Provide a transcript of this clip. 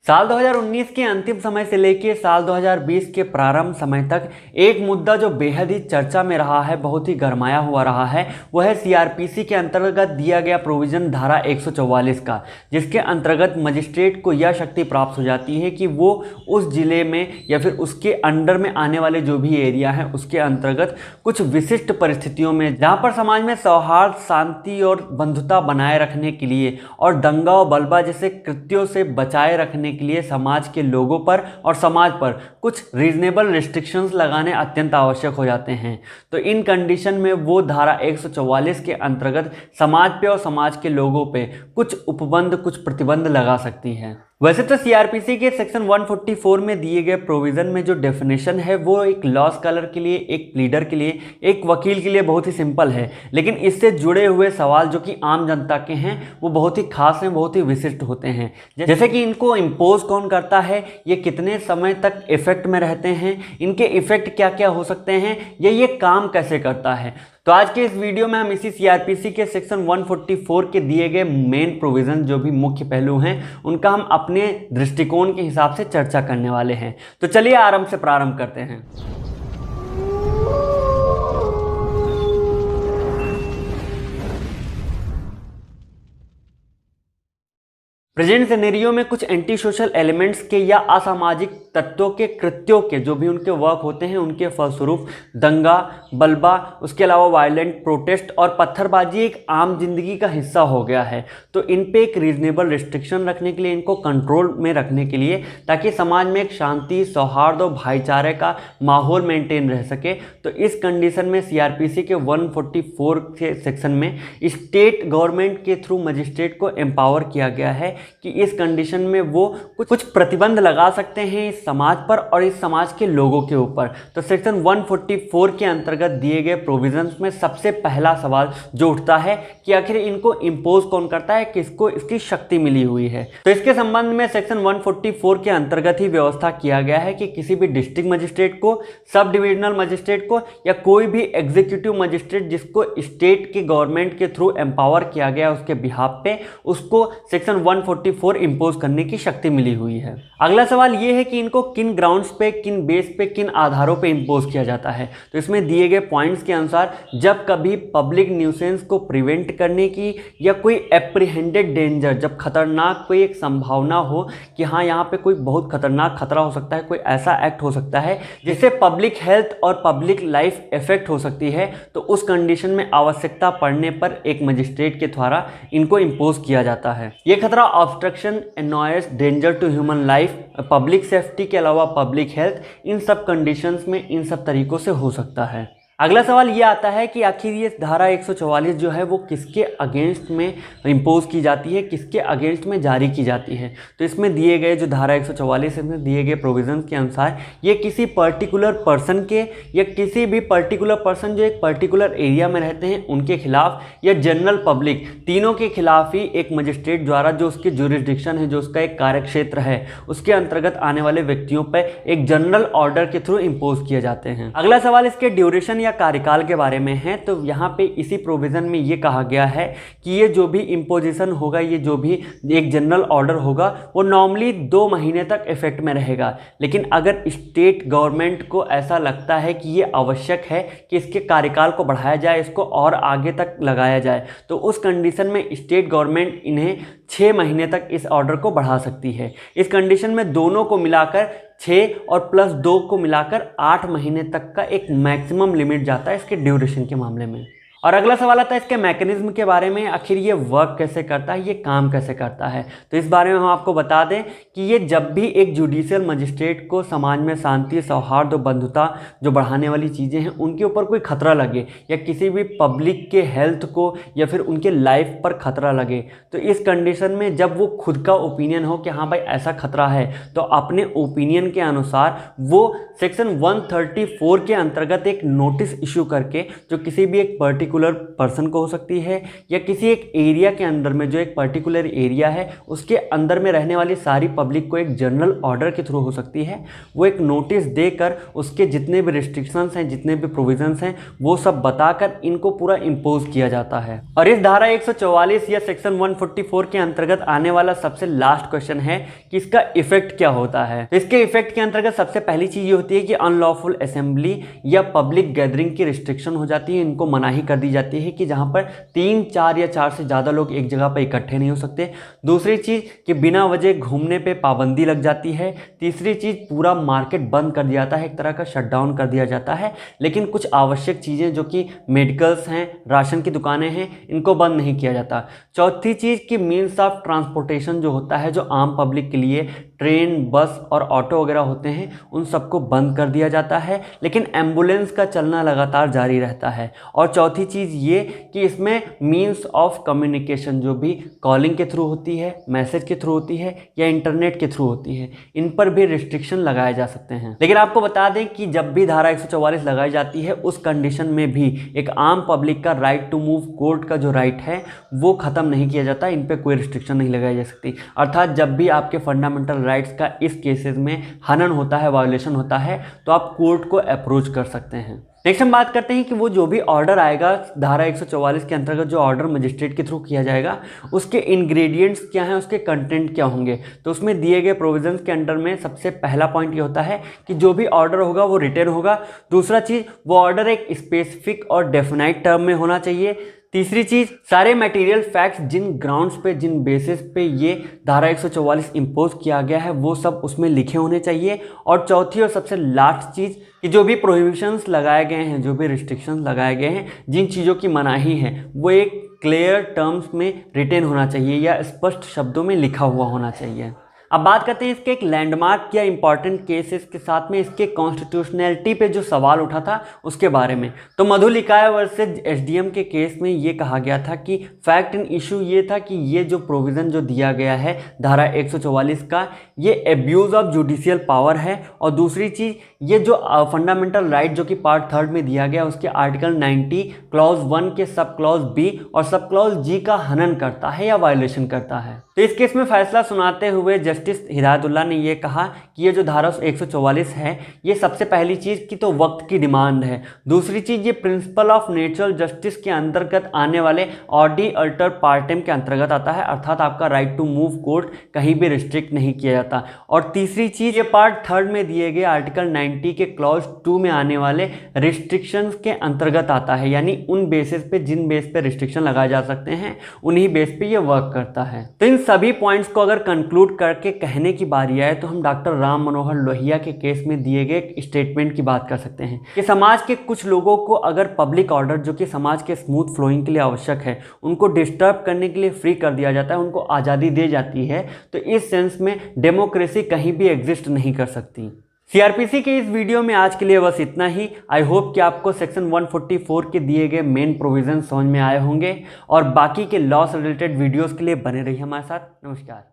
साल 2019 के अंतिम समय से लेकर साल 2020 के प्रारंभ समय तक एक मुद्दा जो बेहद ही चर्चा में रहा है, बहुत ही गरमाया हुआ रहा है, वह है सीआरपीसी के अंतर्गत दिया गया प्रोविज़न धारा 144 का, जिसके अंतर्गत मजिस्ट्रेट को यह शक्ति प्राप्त हो जाती है कि वो उस जिले में या फिर उसके अंडर में आने वाले जो भी एरिया है उसके अंतर्गत कुछ विशिष्ट परिस्थितियों में जहाँ पर समाज में सौहार्द, शांति और बंधुता बनाए रखने के लिए और दंगा और बलवा जैसे कृत्यों से बचाए रखने के लिए समाज के लोगों पर और समाज पर कुछ रीजनेबल रिस्ट्रिक्शंस लगाने अत्यंत आवश्यक हो जाते हैं। तो इन कंडीशन में वो धारा 144 के अंतर्गत समाज पे और समाज के लोगों पे कुछ उपबंध, कुछ प्रतिबंध लगा सकती है। वैसे तो सीआरपीसी के सेक्शन 144 में दिए गए प्रोविज़न में जो डेफिनेशन है वो एक लॉ स्कॉलर के लिए, एक प्लीडर के लिए, एक वकील के लिए बहुत ही सिंपल है, लेकिन इससे जुड़े हुए सवाल जो कि आम जनता के हैं वो बहुत ही खास हैं, बहुत ही विशिष्ट होते हैं। जैसे कि इनको इम्पोज कौन करता है, ये कितने समय तक इफेक्ट में रहते हैं, इनके इफेक्ट क्या क्या हो सकते हैं, या ये काम कैसे करता है। तो आज के इस वीडियो में हम इसी सीआरपीसी के सेक्शन 144 के दिए गए मेन प्रोविज़न जो भी मुख्य पहलू हैं उनका हम अपने दृष्टिकोण के हिसाब से चर्चा करने वाले हैं। तो चलिए आरंभ से प्रारंभ करते हैं। प्रेजेंट सिनेरियो में कुछ एंटी सोशल एलिमेंट्स के या असामाजिक तत्वों के कृत्यों के जो भी उनके वर्क होते हैं उनके फलस्वरूप दंगा, बलवा, उसके अलावा वायलेंट प्रोटेस्ट और पत्थरबाजी एक आम जिंदगी का हिस्सा हो गया है। तो इन पे एक रीजनेबल रिस्ट्रिक्शन रखने के लिए, इनको कंट्रोल में रखने के लिए, ताकि समाज में एक शांति, सौहार्द और भाईचारे का माहौल मेंटेन रह सके, तो इस कंडीशन में सीआरपीसी के 144 के सेक्शन में स्टेट गवर्नमेंट के थ्रू मजिस्ट्रेट को एम्पावर किया गया है कि इस कंडीशन में वो कुछ प्रतिबंध लगा सकते हैं इस समाज पर और इस समाज के लोगों के ऊपर। तो सेक्शन 144 के अंतर्गत दिए गए प्रोविजंस में सबसे पहला सवाल जो उठता है कि आखिर इनको इंपोज कौन करता है, किसको इसकी शक्ति मिली हुई है। तो इसके संबंध में सेक्शन 144 के अंतर्गत ही व्यवस्था किया गया है कि किसी भी डिस्ट्रिक्ट मजिस्ट्रेट को, सब डिविजनल मजिस्ट्रेट को या कोई भी एग्जीक्यूटिव मजिस्ट्रेट जिसको स्टेट के गवर्नमेंट के थ्रू एम्पावर किया गया उसके बिहाफ पे, उसको सेक्शन 144 इंपोज करने की शक्ति मिली हुई है। अगला सवाल यह है कि इनको किन ग्राउंड्स पे, किन बेस पे, किन आधारों पे इंपोज किया जाता है। तो इसमें दिए गए पॉइंट्स के अनुसार जब कभी पब्लिक न्यूसेंस को प्रिवेंट करने की या कोई एप्रीहेंडेड डेंजर, जब खतरनाक कोई एक संभावना हो कि हाँ यहाँ पे कोई बहुत खतरनाक खतरा हो सकता है, कोई ऐसा एक्ट हो सकता है जिससे पब्लिक हेल्थ और पब्लिक लाइफ इफेक्ट हो सकती है, तो उस कंडीशन में आवश्यकता पड़ने पर एक मजिस्ट्रेट के द्वारा इनको इंपोज किया जाता है। ये खतरा obstruction, annoys, danger to human life, public safety के अलावा पब्लिक हेल्थ, इन सब कंडीशंस में इन सब तरीकों से हो सकता है। अगला सवाल ये आता है कि आखिर ये धारा 144 जो है वो किसके अगेंस्ट में इंपोज की जाती है, किसके अगेंस्ट में जारी की जाती है। तो इसमें दिए गए जो धारा 144 में दिए गए प्रोविजंस के अनुसार ये किसी पर्टिकुलर पर्सन के या किसी भी पर्टिकुलर पर्सन जो एक पर्टिकुलर एरिया में रहते हैं उनके खिलाफ या जनरल पब्लिक, तीनों के खिलाफ ही एक मजिस्ट्रेट द्वारा जो उसकी ज्यूरिसडिक्शन है, जो उसका एक कार्यक्षेत्र है, उसके अंतर्गत आने वाले व्यक्तियों पर एक जनरल ऑर्डर के थ्रू इंपोज किए जाते हैं। अगला सवाल इसके ड्यूरेशन या कार्यकाल के बारे में है। तो यहाँ पे इसी प्रोविजन में ये कहा गया है कि ये जो भी इंपोजिशन होगा, ये जो भी एक जनरल ऑर्डर होगा वो नॉर्मली 2 महीने तक इफेक्ट में रहेगा, लेकिन अगर स्टेट गवर्नमेंट को ऐसा लगता है कि ये आवश्यक है कि इसके कार्यकाल को बढ़ाया जाए, इसको और आगे तक लगाया जाए, तो उस कंडीशन में स्टेट गवर्नमेंट इन्हें 6 महीने तक इस ऑर्डर को बढ़ा सकती है। इस कंडीशन में दोनों को मिलाकर 6 और प्लस 2 को मिलाकर 8 महीने तक का एक मैक्सिमम लिमिट जाता है इसके ड्यूरेशन के मामले में। और अगला सवाल आता है इसके मैकेनिज्म के बारे में, आखिर ये वर्क कैसे करता है, ये काम कैसे करता है। तो इस बारे में हम आपको बता दें कि ये जब भी एक जुडिशियल मजिस्ट्रेट को समाज में शांति, सौहार्द और बंधुता जो बढ़ाने वाली चीज़ें हैं उनके ऊपर कोई खतरा लगे या किसी भी पब्लिक के हेल्थ को या फिर उनके लाइफ पर खतरा लगे, तो इस कंडीशन में जब वो खुद का ओपिनियन हो कि हाँ भाई ऐसा खतरा है, तो अपने ओपिनियन के अनुसार वो सेक्शन 134 के अंतर्गत एक नोटिस इशू करके, जो किसी भी एक पर्टिकुलर पर्सन को हो सकती है या किसी एक एरिया के अंदर में, जो एक पर्टिकुलर एरिया है उसके अंदर में रहने वाली सारी पब्लिक को एक जनरल ऑर्डर के थ्रू हो सकती है। वो एक नोटिस देकर उसके जितने भी रिस्ट्रिक्शंस हैं, जितने भी प्रोविजंस हैं, वो सब बताकर इनको पूरा इम्पोज किया जाता है। और इस धारा 144 या सेक्शन 144 के अंतर्गत आने वाला सबसे लास्ट क्वेश्चन है कि इसका इफेक्ट क्या होता है। तो इसके इफेक्ट के अंतर्गत सबसे पहली चीज ये होती है कि अनलॉफुल असेंबली या पब्लिक गैदरिंग की रिस्ट्रिक्शन हो जाती है। इनको मनाही कर दी जाती है कि जहां पर 3, 4 या 4 से ज्यादा लोग एक जगह पर इकट्ठे नहीं हो सकते। दूसरी चीज कि बिना वजह घूमने पे पाबंदी लग जाती है। तीसरी चीज पूरा मार्केट बंद कर दिया जाता है, एक तरह का शटडाउन कर दिया जाता है। लेकिन कुछ आवश्यक चीजें जो कि मेडिकल्स हैं, राशन की दुकानें हैं, इनको बंद नहीं किया जाता। चौथी चीज कि मीन्स ऑफ ट्रांसपोर्टेशन जो होता है, जो आम पब्लिक के लिए ट्रेन, बस और ऑटो वगैरह होते हैं, उन सबको बंद कर दिया जाता है। लेकिन एम्बुलेंस का चलना लगातार जारी रहता है। और चौथी चीज़ ये कि इसमें मीन्स ऑफ कम्युनिकेशन जो भी कॉलिंग के थ्रू होती है, मैसेज के थ्रू होती है या इंटरनेट के थ्रू होती है, इन पर भी रिस्ट्रिक्शन लगाए जा सकते हैं। लेकिन आपको बता दें कि जब भी धारा 144 लगाई जाती है, उस कंडीशन में भी एक आम पब्लिक का राइट टू मूव कोर्ट का जो राइट है वो ख़त्म नहीं किया जाता। इन पर कोई रिस्ट्रिक्शन नहीं लगाई जा सकती। अर्थात जब भी आपके फंडामेंटल राइट्स का इस केसेस में हनन होता है, वायोलेशन होता है, तो आप कोर्ट को अप्रोच कर सकते हैं। नेक्स्ट हम बात करते हैं कि वो जो भी ऑर्डर आएगा धारा 144 के अंतर्गत, जो ऑर्डर मजिस्ट्रेट के थ्रू किया जाएगा, उसके इंग्रेडिएंट्स क्या हैं, उसके कंटेंट क्या होंगे। तो उसमें दिए गए प्रोविजंस के अंडर में सबसे पहला पॉइंट ये होता है कि जो भी ऑर्डर होगा वो रिटन होगा। दूसरा चीज़, वो ऑर्डर एक स्पेसिफिक और डेफिनाइट टर्म में होना चाहिए। तीसरी चीज, सारे मटेरियल फैक्ट्स जिन ग्राउंड्स पे, जिन बेसिस पे ये धारा 144 इम्पोज किया गया है, वो सब उसमें लिखे होने चाहिए। और चौथी और सबसे लास्ट चीज कि जो भी प्रोहिबिशंस लगाए गए हैं, जो भी रिस्ट्रिक्शंस लगाए गए हैं, जिन चीज़ों की मनाही है, वो एक क्लियर टर्म्स में रिटेन होना चाहिए या स्पष्ट शब्दों में लिखा हुआ होना चाहिए। अब बात करते हैं इसके एक लैंडमार्क या इंपॉर्टेंट केसेस के साथ में इसके कॉन्स्टिट्यूशनैलिटी पे जो सवाल उठा था उसके बारे में। तो मधुलिकाय वर्सेस एसडीएम के केस में ये कहा गया था कि फैक्ट एंड इशू ये था कि ये जो प्रोविज़न जो दिया गया है धारा 144 का, ये एब्यूज़ ऑफ जुडिशियल पावर है। और दूसरी चीज़, ये जो फंडामेंटल राइट जो कि पार्ट 3 में दिया गया, उसके आर्टिकल 90 क्लॉज 1 के सब क्लॉज बी और सब क्लॉज जी का हनन करता है या वायलेशन करता है। तो इस केस में फैसला सुनाते हुए जस्टिस हिदायतुल्लाह ने यह कहा कि ये जो धारा 144 है, ये सबसे पहली चीज़ की तो वक्त की डिमांड है। दूसरी चीज़, ये प्रिंसिपल ऑफ नेचुरल जस्टिस के अंतर्गत आने वाले ऑडी अल्टर पार्टेम के अंतर्गत आता है, अर्थात आपका राइट टू मूव कोर्ट कहीं भी रिस्ट्रिक्ट नहीं किया जाता। और तीसरी चीज़, ये पार्ट 3 में दिए गए आर्टिकल 90 के क्लॉज 2 में आने वाले रिस्ट्रिक्शंस के अंतर्गत आता है, यानी उन बेसिस पे, जिन बेस पे रिस्ट्रिक्शन लगाए जा सकते हैं, उन्हीं बेस पे ये वर्क करता है। तो इन सभी पॉइंट्स को अगर कंक्लूड करके कहने की बारी आए तो हम डॉक्टर राम मनोहर लोहिया के केस में दिए गए स्टेटमेंट की बात कर सकते हैं कि समाज के कुछ लोगों को अगर पब्लिक ऑर्डर जो कि समाज के स्मूथ फ्लोइंग के लिए आवश्यक है, उनको डिस्टर्ब करने के लिए फ्री कर दिया जाता है, उनको आज़ादी दी जाती है, तो इस सेंस में डेमोक्रेसी कहीं भी एग्जिस्ट नहीं कर सकती। सीआरपीसी के इस वीडियो में आज के लिए बस इतना ही। आई होप कि आपको सेक्शन 144 के दिए गए मेन प्रोविजन समझ में आए होंगे और बाकी के लॉ से रिलेटेड वीडियोस के लिए बने रहिए हमारे साथ। नमस्कार।